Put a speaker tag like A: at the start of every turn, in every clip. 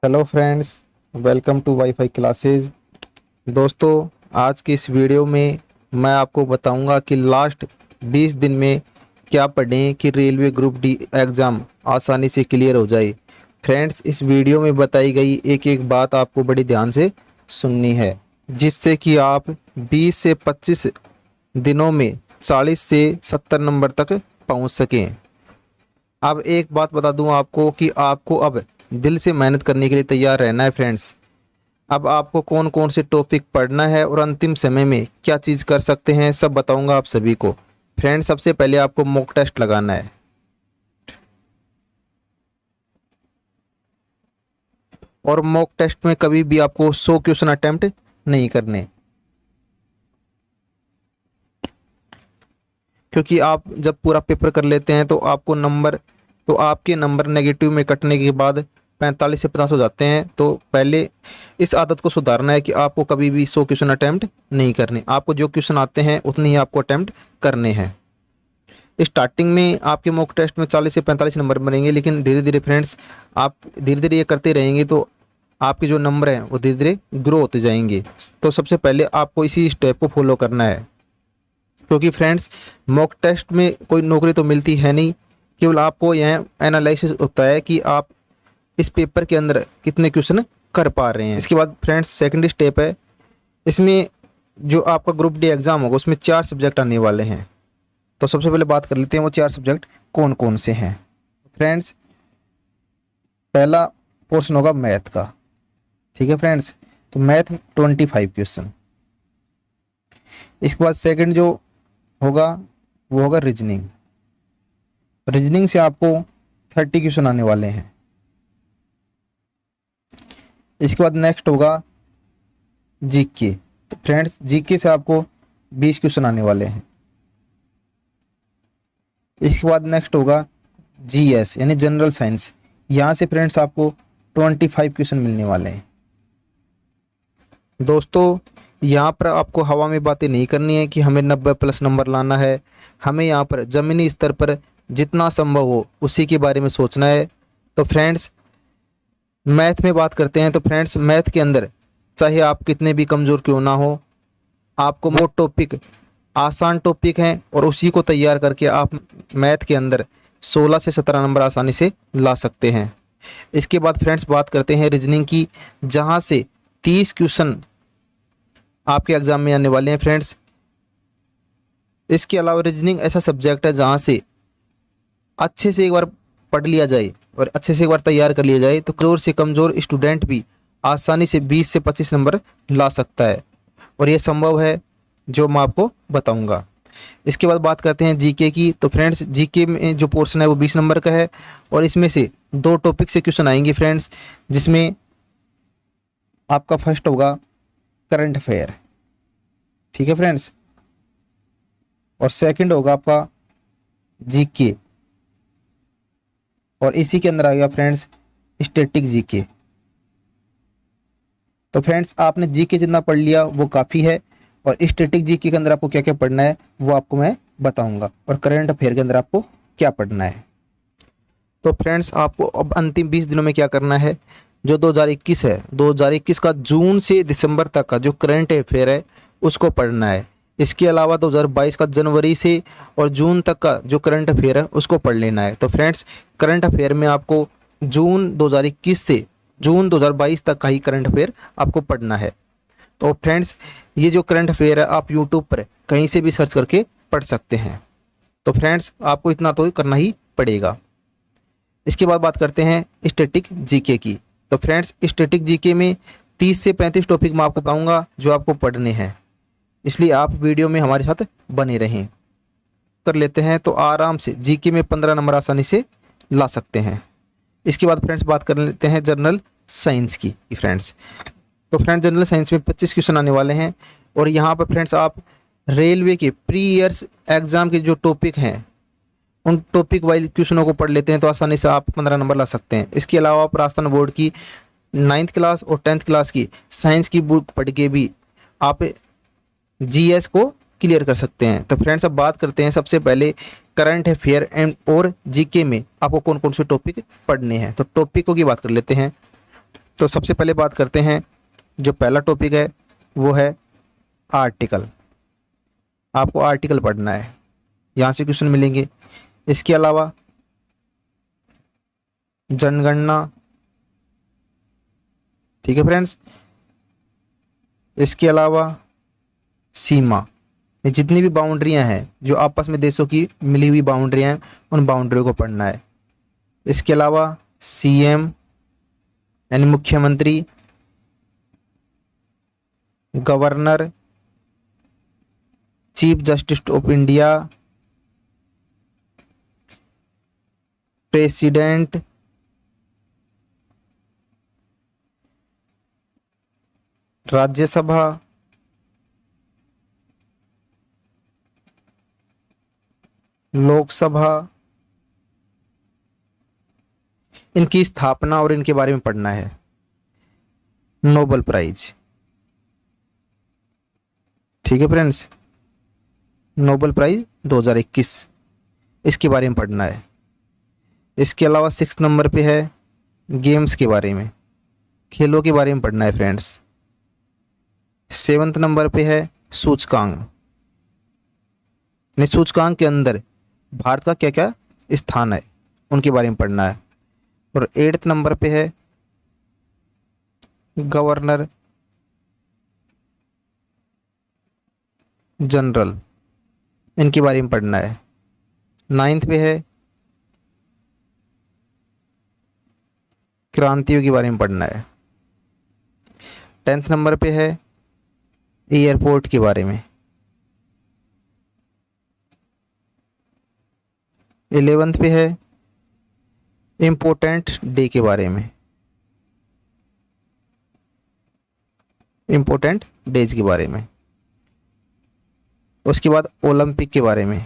A: Hello friends, welcome to WiFi classes. दोस्तों, आज की इस वीडियो में मैं आपको बताऊंगा कि लास्ट 20 दिन में क्या पढ़ें कि रेलवे ग्रुप डी एग्ज़ाम आसानी से क्लियर हो जाए। फ्रेंड्स, इस वीडियो में बताई गई एक एक बात आपको बड़ी ध्यान से सुननी है, जिससे कि आप 20 से 25 दिनों में 40 से 70 नंबर तक पहुंच सकें। अब एक बात बता दूं आपको कि आपको अब दिल से मेहनत करने के लिए तैयार रहना है फ्रेंड्स। अब आपको कौन कौन से टॉपिक पढ़ना है और अंतिम समय में क्या चीज़ कर सकते हैं, सब बताऊंगा आप सभी को। फ्रेंड्स, सबसे पहले आपको मॉक टेस्ट लगाना है और मॉक टेस्ट में कभी भी आपको 100 क्वेश्चन अटेम्प्ट नहीं करने, क्योंकि आप जब पूरा पेपर कर लेते हैं तो आपके नंबर नेगेटिव में कटने के बाद 45 से 50 हो जाते हैं। तो पहले इस आदत को सुधारना है कि आपको कभी भी 100 क्वेश्चन अटेम्प्ट नहीं करने। आपको जो क्वेश्चन आते हैं उतने ही आपको अटेम्प्ट करने हैं। स्टार्टिंग में आपके मॉक टेस्ट में 40 से 45 नंबर बनेंगे, लेकिन धीरे धीरे फ्रेंड्स आप धीरे धीरे ये करते रहेंगे तो आपके जो नंबर हैं वो धीरे धीरे ग्रो होते जाएंगे। तो सबसे पहले आपको इसी स्टेप को फॉलो करना है, क्योंकि फ्रेंड्स मॉक टेस्ट में कोई नौकरी तो मिलती है नहीं, केवल आपको यह एनालिसिस होता है कि आप इस पेपर के अंदर कितने क्वेश्चन कर पा रहे हैं। इसके बाद फ्रेंड्स सेकंड स्टेप है, इसमें जो आपका ग्रुप डी एग्ज़ाम होगा उसमें 4 सब्जेक्ट आने वाले हैं। तो सबसे पहले बात कर लेते हैं वो 4 सब्जेक्ट कौन कौन से हैं। फ्रेंड्स, पहला पोर्शन होगा मैथ का। ठीक है फ्रेंड्स, तो मैथ 25 क्वेश्चन। इसके बाद सेकंड जो होगा वो होगा रीजनिंग। रीजनिंग से आपको 30 क्वेश्चन आने वाले हैं। इसके बाद नेक्स्ट होगा जीके। तो फ्रेंड्स जीके से आपको 20 क्वेश्चन आने वाले हैं। इसके बाद नेक्स्ट होगा जीएस यानी जनरल साइंस। यहाँ से फ्रेंड्स आपको 25 क्वेश्चन मिलने वाले हैं। दोस्तों, यहाँ पर आपको हवा में बातें नहीं करनी है कि हमें 90+ नंबर लाना है। हमें यहाँ पर ज़मीनी स्तर पर जितना संभव हो उसी के बारे में सोचना है। तो फ्रेंड्स मैथ में बात करते हैं। तो फ्रेंड्स मैथ के अंदर चाहे आप कितने भी कमज़ोर क्यों ना हो, आपको वो टॉपिक आसान टॉपिक हैं और उसी को तैयार करके आप मैथ के अंदर 16 से 17 नंबर आसानी से ला सकते हैं। इसके बाद फ्रेंड्स बात करते हैं रीजनिंग की, जहाँ से 30 क्वेश्चन आपके एग्जाम में आने वाले हैं फ्रेंड्स। इसके अलावा रीजनिंग ऐसा सब्जेक्ट है जहाँ से अच्छे से एक बार पढ़ लिया जाए और अच्छे से एक बार तैयार कर लिया जाए तो कमज़ोर से कमज़ोर स्टूडेंट भी आसानी से 20 से 25 नंबर ला सकता है, और ये संभव है जो मैं आपको बताऊंगा। इसके बाद बात करते हैं जीके की। तो फ्रेंड्स जीके में जो पोर्शन है वो 20 नंबर का है और इसमें से 2 टॉपिक से क्वेश्चन आएंगे फ्रेंड्स, जिसमें आपका फर्स्ट होगा करंट अफेयर। ठीक है फ्रेंड्स, और सेकंड होगा आपका जीके, और इसी के अंदर आ गया फ्रेंड्स स्टैटिक जीके। तो फ्रेंड्स आपने जीके जितना पढ़ लिया वो काफ़ी है, और स्टैटिक जीके के अंदर आपको क्या क्या पढ़ना है वो आपको मैं बताऊंगा, और करंट अफेयर के अंदर आपको क्या पढ़ना है। तो फ्रेंड्स आपको अब अंतिम 20 दिनों में क्या करना है, जो 2021 है 2021 का जून से दिसंबर तक का जो करंट अफेयर है उसको पढ़ना है। इसके अलावा 2022 का जनवरी से और जून तक का जो करंट अफेयर है उसको पढ़ लेना है। तो फ्रेंड्स करंट अफेयर में आपको जून 2021 से जून 2022 तक का ही करंट अफेयर आपको पढ़ना है। तो फ्रेंड्स ये जो करंट अफेयर है आप यूट्यूब पर कहीं से भी सर्च करके पढ़ सकते हैं। तो फ्रेंड्स आपको इतना तो करना ही पड़ेगा। इसके बाद बात करते हैं स्टैटिक जीके की। तो फ्रेंड्स स्टैटिक जीके में 30 से 35 टॉपिक मैं आपको बताऊंगा जो आपको पढ़ने हैं, इसलिए आप वीडियो में हमारे साथ बने रहें। कर लेते हैं तो आराम से जीके में 15 नंबर आसानी से ला सकते हैं। इसके बाद फ्रेंड्स बात कर लेते हैं जनरल साइंस की फ्रेंड्स। तो फ्रेंड्स जनरल साइंस में 25 क्वेश्चन आने वाले हैं, और यहाँ पर फ्रेंड्स आप रेलवे के प्री ईयर्स एग्जाम के जो टॉपिक हैं उन टॉपिक वाइज क्वेश्चनों को पढ़ लेते हैं तो आसानी से आप 15 नंबर ला सकते हैं। इसके अलावा आप राजस्थान बोर्ड की 9th क्लास और 10th क्लास की साइंस की बुक पढ़ के भी आप जीएस को क्लियर कर सकते हैं। तो फ्रेंड्स अब बात करते हैं सबसे पहले करंट अफेयर और जीके में आपको कौन कौन से टॉपिक पढ़ने हैं। तो टॉपिकों की बात कर लेते हैं। तो सबसे पहले बात करते हैं, जो पहला टॉपिक है वो है आर्टिकल। आपको आर्टिकल पढ़ना है, यहाँ से क्वेश्चन मिलेंगे। इसके अलावा जनगणना, ठीक है फ्रेंड्स। इसके अलावा सीमा, ये जितनी भी बाउंड्रियां हैं जो आपस में देशों की मिली हुई बाउंड्रियां हैं, उन बाउंड्रियों को पढ़ना है। इसके अलावा सीएम यानी मुख्यमंत्री, governor, chief justice of India, president, Rajya Sabha, Lok Sabha, इनकी स्थापना और इनके बारे में पढ़ना है। नोबेल प्राइज, ठीक है फ्रेंड्स, नोबेल प्राइज 2021, इसके बारे में पढ़ना है। इसके अलावा 6 नंबर पे है गेम्स के बारे में, खेलों के बारे में पढ़ना है फ्रेंड्स। 7 नंबर पे है सूचकांक, यानी सूचकांक के अंदर भारत का क्या क्या स्थान है, उनके बारे में पढ़ना है। और 8 नंबर पे है गवर्नर जनरल, इनके बारे में पढ़ना है। 9th पे है क्रांतियों के बारे में पढ़ना है। 10th नंबर पे है एयरपोर्ट के बारे में। 11th पे है इम्पोर्टेंट डे के बारे में, इम्पोर्टेंट डेज के बारे में। उसके बाद ओलंपिक के बारे में।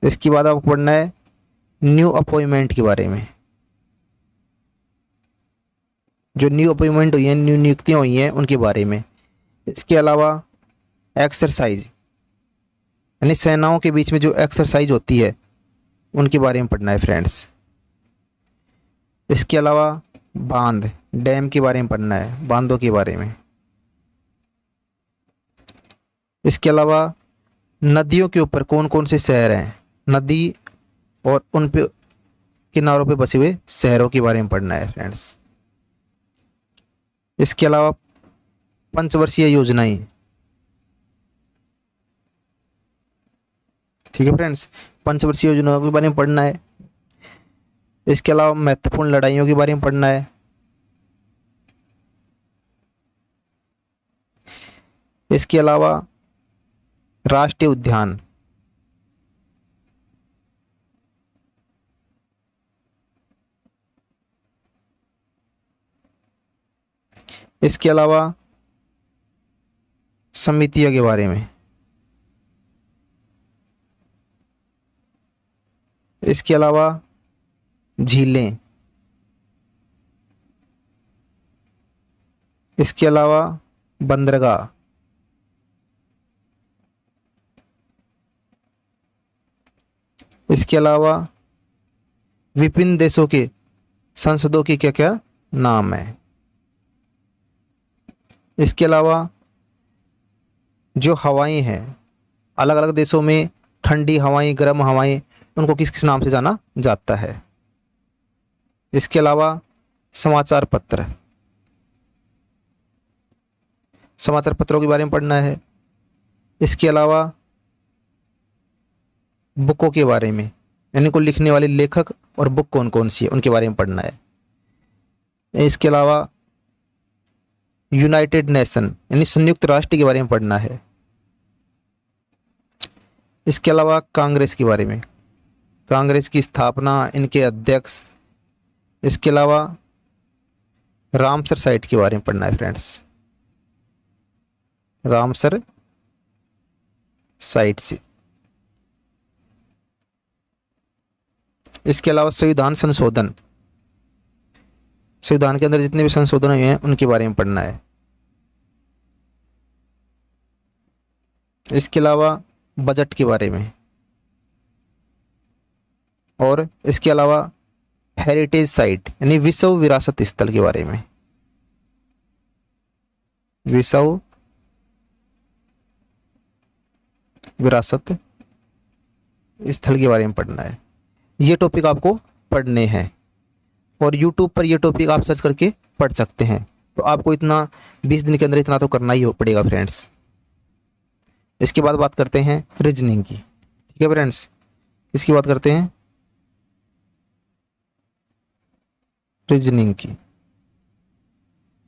A: इसके बाद आपको पढ़ना है न्यू अपॉइंटमेंट के बारे में, जो न्यू अपॉइंटमेंट हुई है, न्यू नियुक्तियां हुई हैं, उनके बारे में। इसके अलावा एक्सरसाइज, यानी सेनाओं के बीच में जो एक्सरसाइज होती है, उनके बारे में पढ़ना है फ्रेंड्स। इसके अलावा बांध, डैम के बारे में पढ़ना है, बांधों के बारे में। इसके अलावा नदियों के ऊपर कौन कौन से शहर हैं, नदी और उन पे किनारों पे बसे हुए शहरों के बारे में पढ़ना है फ्रेंड्स। इसके अलावा पंचवर्षीय योजनाएं, ठीक है फ्रेंड्स, पंचवर्षीय योजनाओं के बारे में पढ़ना है। इसके अलावा महत्वपूर्ण लड़ाइयों के बारे में पढ़ना है। इसके अलावा राष्ट्रीय उद्यान, इसके अलावा समितियों के बारे में। इसके अलावा झीलें। इसके अलावा बंदरगाह। इसके अलावा विभिन्न देशों के संसदों के क्या क्या नाम है। इसके अलावा जो हवाएं हैं, अलग अलग देशों में ठंडी हवाएं, गर्म हवाएं, उनको किस किस नाम से जाना जाता है। इसके अलावा समाचार पत्र, समाचार पत्रों के बारे में पढ़ना है। इसके अलावा बुकों के बारे में, यानी को लिखने वाले लेखक और बुक कौन कौन सी है, उनके बारे में पढ़ना है। इसके अलावा यूनाइटेड नेशन यानी संयुक्त राष्ट्र के बारे में पढ़ना है। इसके अलावा कांग्रेस के बारे में, कांग्रेस की स्थापना, इनके अध्यक्ष। इसके अलावा रामसर साइट के बारे में पढ़ना है फ्रेंड्स, रामसर साइट से। इसके अलावा संविधान संशोधन, संविधान के अंदर जितने भी संशोधन हुए हैं उनके बारे में पढ़ना है। इसके अलावा बजट के बारे में, और इसके अलावा हेरिटेज साइट यानी विश्व विरासत स्थल के बारे में, विश्व विरासत स्थल के बारे में पढ़ना है। ये टॉपिक आपको पढ़ने हैं और YouTube पर ये टॉपिक आप सर्च करके पढ़ सकते हैं। तो आपको इतना 20 दिन के अंदर इतना तो करना ही हो पड़ेगा फ्रेंड्स। इसके बाद बात करते हैं रीजनिंग की। ठीक है फ्रेंड्स, इसकी बात करते हैं रीजनिंग की।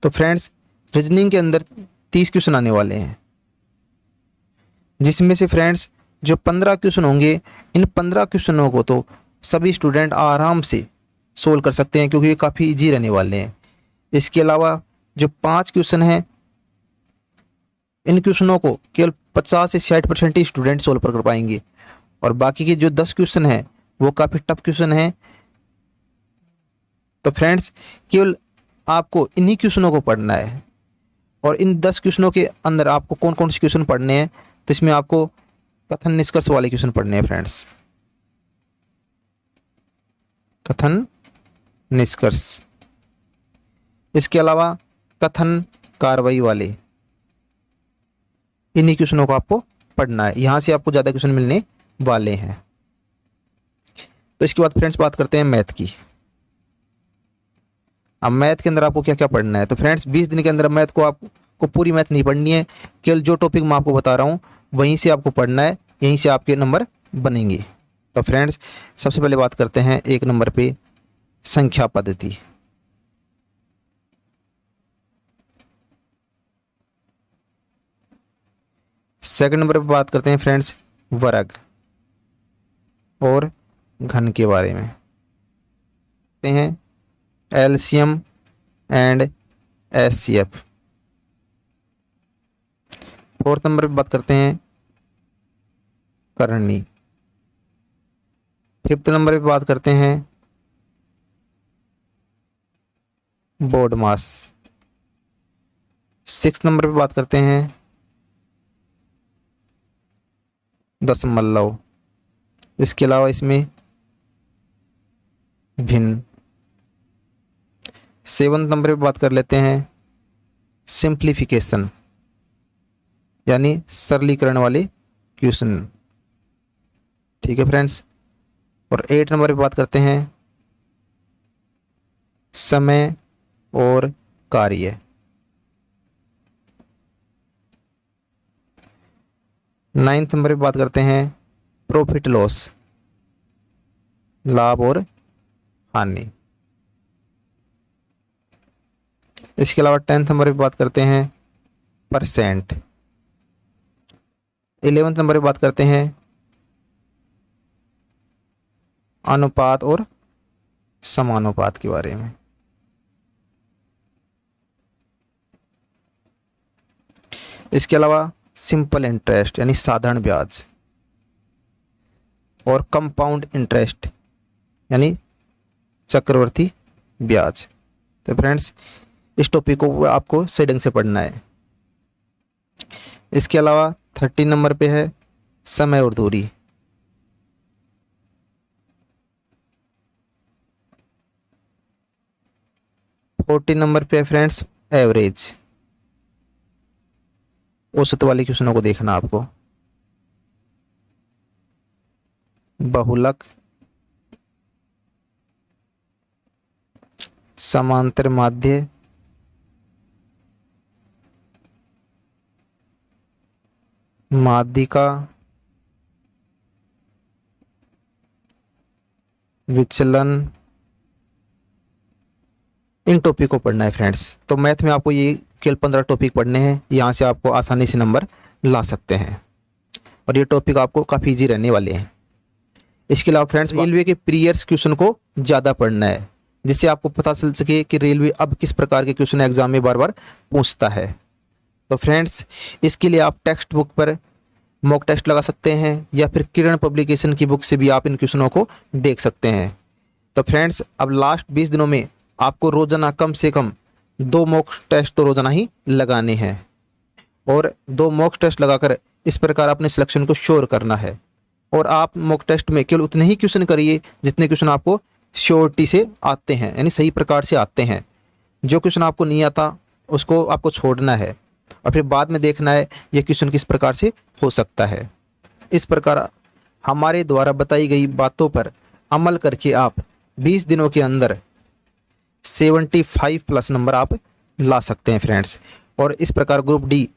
A: तो फ्रेंड्स रीजनिंग के अंदर 30 क्वेश्चन आने वाले हैं, जिसमें से फ्रेंड्स जो 15 क्वेश्चन होंगे, इन 15 क्वेश्चनों को तो सभी स्टूडेंट आराम से सोल्व कर सकते हैं, क्योंकि ये काफ़ी इजी रहने वाले हैं। इसके अलावा जो 5 क्वेश्चन हैं, इन क्वेश्चनों को केवल 50 से 60% ही स्टूडेंट सोल्व कर पाएंगे, और बाकी के जो 10 क्वेश्चन हैं वो काफ़ी टफ क्वेश्चन हैं। तो फ्रेंड्स केवल आपको इन्हीं क्वेश्चनों को पढ़ना है, और इन 10 क्वेश्चनों के अंदर आपको कौन कौन से क्वेश्चन पढ़ने हैं, तो इसमें आपको कथन निष्कर्ष वाले क्वेश्चन पढ़ने हैं फ्रेंड्स, कथन निष्कर्ष। इसके अलावा कथन कार्रवाई वाले, इन्हीं क्वेश्चनों को आपको पढ़ना है। यहां से आपको ज़्यादा क्वेश्चन मिलने वाले हैं। तो इसके बाद फ्रेंड्स बात करते हैं मैथ की। अब मैथ के अंदर आपको क्या क्या पढ़ना है। तो फ्रेंड्स 20 दिन के अंदर मैथ को आपको पूरी मैथ नहीं पढ़नी है, केवल जो टॉपिक मैं आपको बता रहा हूँ वहीं से आपको पढ़ना है, यहीं से आपके नंबर बनेंगे। तो फ्रेंड्स सबसे पहले बात करते हैं 1 नंबर पे संख्या पद्धति। सेकंड नंबर पे बात करते हैं फ्रेंड्स वर्ग और घन के बारे में, कहते हैं LCM and HCF. Fourth number पे बात करते हैं करनी। फिफ्थ नंबर पे बात करते हैं बोर्ड मास। सिक्स नंबर पे बात करते हैं दशमलव। इसके अलावा इसमें भिन्न। सेवंथ नंबर पे बात कर लेते हैं सिंप्लीफिकेशन यानी सरलीकरण वाले क्वेश्चन। ठीक है फ्रेंड्स। और 8 नंबर पे बात करते हैं समय और कार्य। 9th नंबर पे बात करते हैं प्रॉफिट लॉस, लाभ और हानि। इसके अलावा 10th नंबर पे बात करते हैं परसेंट। 11th नंबर पे बात करते हैं अनुपात और समानुपात के बारे में। इसके अलावा सिंपल इंटरेस्ट यानी साधारण ब्याज और कंपाउंड इंटरेस्ट यानी चक्रवर्ती ब्याज। तो फ्रेंड्स इस टॉपिक को आपको सही ढंग से पढ़ना है। इसके अलावा 13 नंबर पे है समय और दूरी। 14 नंबर पे है फ्रेंड्स एवरेज, औसत वाले क्वेश्चनों को देखना आपको। बहुलक, समांतर माध्य, माध्यिका, विचलन, इन टॉपिक को पढ़ना है फ्रेंड्स। तो मैथ में आपको ये केवल 15 टॉपिक पढ़ने हैं, यहाँ से आपको आसानी से नंबर ला सकते हैं और ये टॉपिक आपको काफ़ी इजी रहने वाले हैं। इसके अलावा फ्रेंड्स रेलवे के प्रीवियस क्वेश्चन को ज़्यादा पढ़ना है, जिससे आपको पता चल सके कि रेलवे अब किस प्रकार के क्वेश्चन एग्जाम में बार बार पूछता है। तो फ्रेंड्स इसके लिए आप टेक्स्ट बुक पर मॉक टेस्ट लगा सकते हैं या फिर किरण पब्लिकेशन की बुक से भी आप इन क्वेश्चनों को देख सकते हैं। तो फ्रेंड्स अब लास्ट 20 दिनों में आपको रोजाना कम से कम 2 मॉक टेस्ट तो रोजाना ही लगाने हैं और 2 मॉक टेस्ट लगाकर इस प्रकार अपने सिलेक्शन को श्योर करना है। और आप मॉक टेस्ट में केवल उतने ही क्वेश्चन करिए जितने क्वेश्चन आपको श्योरिटी से आते हैं, यानी सही प्रकार से आते हैं। जो क्वेश्चन आपको नहीं आता उसको आपको छोड़ना है और फिर बाद में देखना है ये क्वेश्चन किस प्रकार से हो सकता है। इस प्रकार हमारे द्वारा बताई गई बातों पर अमल करके आप 20 दिनों के अंदर 75 प्लस नंबर आप ला सकते हैं फ्रेंड्स। और इस प्रकार ग्रुप डी